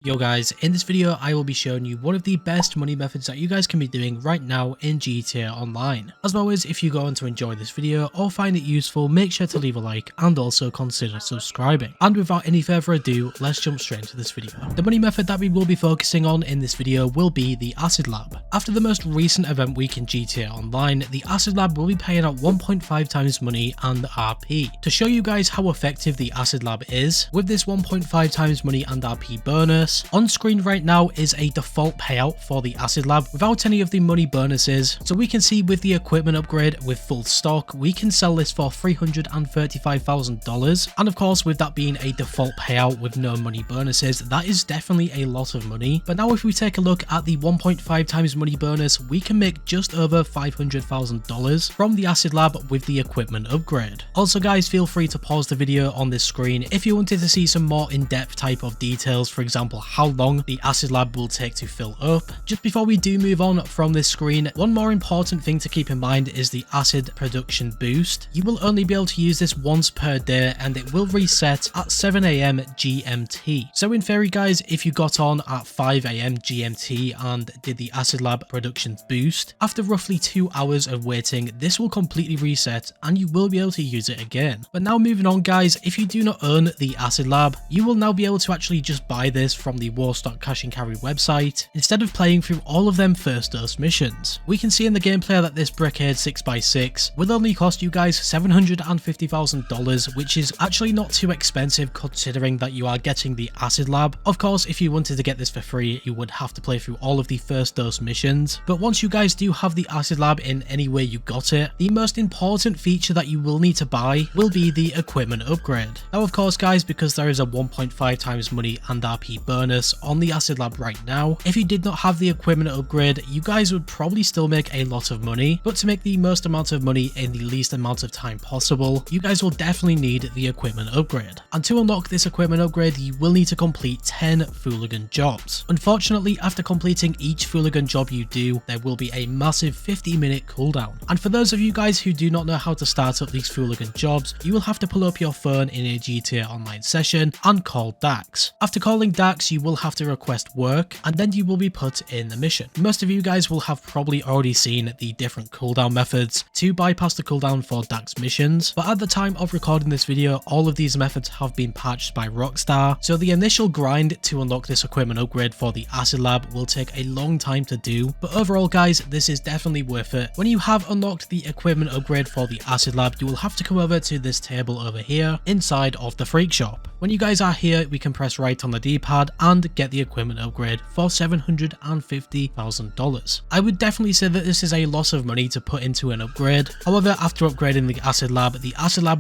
Yo guys, in this video I will be showing you one of the best money methods that you guys can be doing right now in GTA Online. As always, if you go on to enjoy this video or find it useful, make sure to leave a like and also consider subscribing. And without any further ado, let's jump straight into this video. The money method that we will be focusing on in this video will be the Acid Lab. After the most recent event week in GTA Online, the Acid Lab will be paying out 1.5 times money and RP. To show you guys how effective the Acid Lab is, with this 1.5 times money and RP bonus, on screen right now is a default payout for the Acid Lab without any of the money bonuses. So we can see with the equipment upgrade with full stock, we can sell this for $335,000. And of course, with that being a default payout with no money bonuses, that is definitely a lot of money. But now if we take a look at the 1.5 times money bonus, we can make just over $500,000 from the Acid Lab with the equipment upgrade. Also guys, feel free to pause the video on this screen if you wanted to see some more in-depth type of details, for example how long the Acid Lab will take to fill up. Just before we do move on from this screen, one more important thing to keep in mind is the acid production boost. You will only be able to use this once per day and it will reset at 7 AM GMT. So in theory guys, if you got on at 5 AM GMT and did the Acid Lab production boost, after roughly 2 hours of waiting, this will completely reset and you will be able to use it again. But now moving on guys, if you do not own the Acid Lab, you will now be able to actually just buy this from the Warstock Cash and Carry website instead of playing through all of them first dose missions. We can see in the gameplay that this Brickade 6x6 will only cost you guys $750,000, which is actually not too expensive considering that you are getting the Acid Lab. Of course, if you wanted to get this for free, you would have to play through all of the first dose missions. But once you guys do have the Acid Lab in any way you got it, the most important feature that you will need to buy will be the equipment upgrade. Now of course guys, because there is a 1.5 times money and RP bonus on the Acid Lab right now, if you did not have the equipment upgrade, you guys would probably still make a lot of money, but to make the most amount of money in the least amount of time possible, you guys will definitely need the equipment upgrade. And to unlock this equipment upgrade, you will need to complete 10 Fooligan jobs. Unfortunately, after completing each Fooligan job you do, there will be a massive 50-minute cooldown. And for those of you guys who do not know how to start up these Fooligan jobs, you will have to pull up your phone in a GTA Online session and call Dax. After calling Dax, you will have to request work and then you will be put in the mission. Most of you guys will have probably already seen the different cooldown methods to bypass the cooldown for Dax missions, but at the time of recording this video, all of these methods have been patched by Rockstar, so the initial grind to unlock this equipment upgrade for the Acid Lab will take a long time to do, but overall guys, this is definitely worth it. When you have unlocked the equipment upgrade for the Acid Lab, you will have to come over to this table over here inside of the Freak Shop. When you guys are here, we can press right on the D-pad and get the equipment upgrade for $750,000. I would definitely say that this is a lot of money to put into an upgrade. However, after upgrading the Acid Lab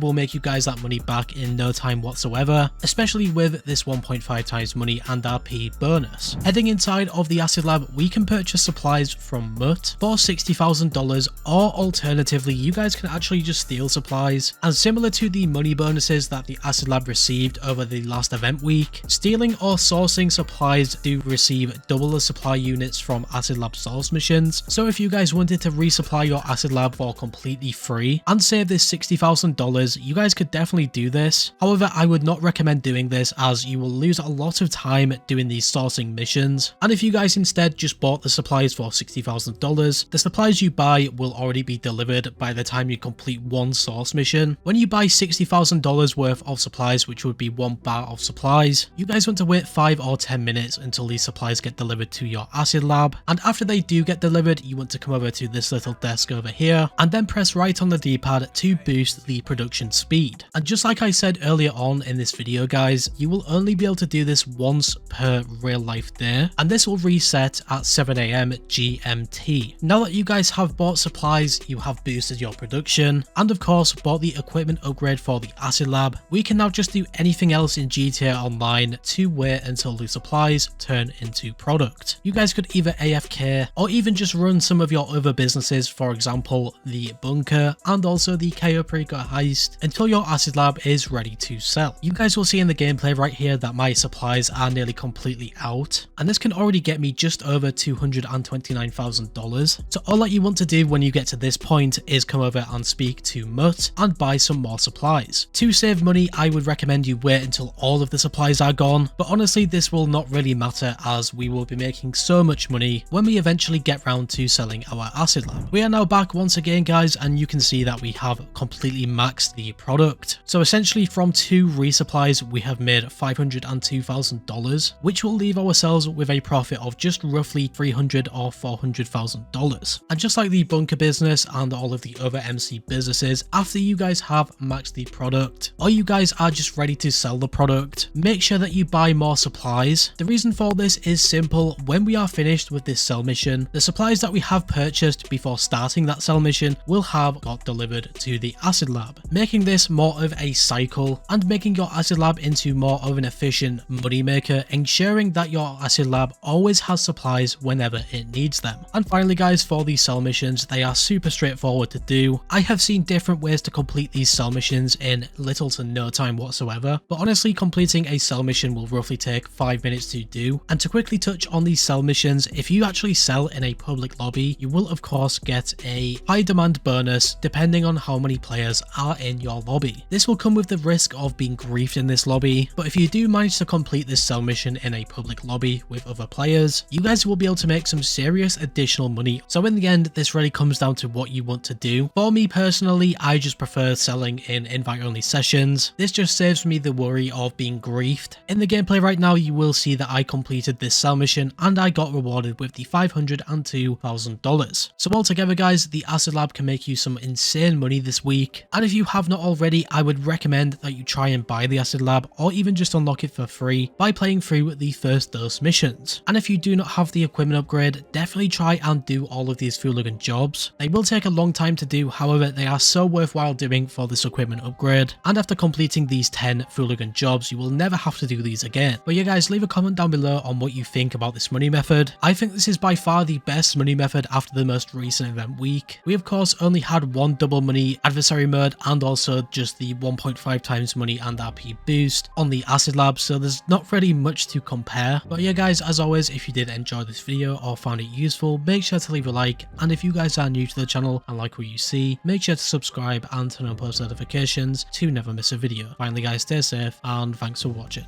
will make you guys that money back in no time whatsoever, especially with this 1.5 times money and RP bonus. Heading inside of the Acid Lab, we can purchase supplies from Mutt for $60,000, or alternatively, you guys can actually just steal supplies. And similar to the money bonuses that the Acid Lab received over the last event week, stealing or sourcing supplies do receive double the supply units from Acid Lab source missions. So if you guys wanted to resupply your Acid Lab for completely free and save this $60,000, you guys could definitely do this. However, I would not recommend doing this as you will lose a lot of time doing these sourcing missions. And if you guys instead just bought the supplies for $60,000, the supplies you buy will already be delivered by the time you complete one source mission. When you buy $60,000 worth of supplies, which would be one bar of supplies, you guys want to wait 5 or 10 minutes until these supplies get delivered to your Acid Lab, and after they do get delivered, you want to come over to this little desk over here and then press right on the D-pad to boost the production speed. And just like I said earlier on in this video guys, you will only be able to do this once per real life day, and this will reset at 7 AM GMT. Now that you guys have bought supplies, you have boosted your production, and of course bought the equipment upgrade for the Acid Lab, we can now just do anything else in GTA Online to wait until the supplies turn into product. You guys could either AFK or even just run some of your other businesses, for example the bunker and also the KO Preco heist, until your Acid Lab is ready to sell. You guys will see in the gameplay right here that my supplies are nearly completely out, and this can already get me just over $229,000. So all that you want to do when you get to this point is come over and speak to Mutt and buy some more supplies. To save money, I would recommend you wait until all of the supplies are gone, but honestly this will not really matter as we will be making so much money when we eventually get round to selling our acid lab. We are now back once again guys, and you can see that we have completely maxed the product. So essentially from 2 resupplies we have made $502,000, which will leave ourselves with a profit of just roughly $300,000 or $400,000. And just like the bunker business and all of the other MC businesses, after you guys have maxed the product, or you guys are just ready to sell the product, make sure that you buy more supplies. The reason for this is simple. When we are finished with this sell mission, the supplies that we have purchased before starting that sell mission will have got delivered to the acid lab, making this more of a cycle and making your acid lab into more of an efficient money maker, ensuring that your acid lab always has supplies whenever it needs them. And finally guys, for these sell missions, they are super straightforward to do. I have seen different ways to complete these sell missions in little to no time whatsoever, but honestly completing a sell mission will roughly take 5 minutes to do. And to quickly touch on these sell missions, if you actually sell in a public lobby, you will of course get a high demand bonus depending on how many players are in your lobby. This will come with the risk of being griefed in this lobby, but if you do manage to complete this sell mission in a public lobby with other players, you guys will be able to make some serious additional money. So in the end, this really comes down to what you want to do. For me personally, I just prefer selling in invite only sessions. This just saves me the worry of being griefed. In the gameplay right now, you will see that I completed this sell mission and I got rewarded with the $502,000. So altogether guys, the acid lab can make you some insane money this week. And if you have not already, I would recommend that you try and buy the acid lab or even just unlock it for free by playing through the first dose missions. And if you do not have the equipment upgrade, definitely try and do all of these Fooligan jobs. They will take a long time to do, however they are so worthwhile doing for this equipment upgrade. And after completing these 10 Fooligan jobs, you will never have to do these again. But yeah guys, leave a comment down below on what you think about this money method. I think this is by far the best money method after the most recent event week. We of course only had one double money adversary mode and also just the 1.5 times money and RP boost on the acid lab, so there's not really much to compare. But yeah guys, as always, if you did enjoy this video or found it useful, make sure to leave a like, and if you guys are new to the channel and like what you see, make sure to subscribe and turn on post notifications to never miss a video. Finally guys, stay safe and thanks for watching.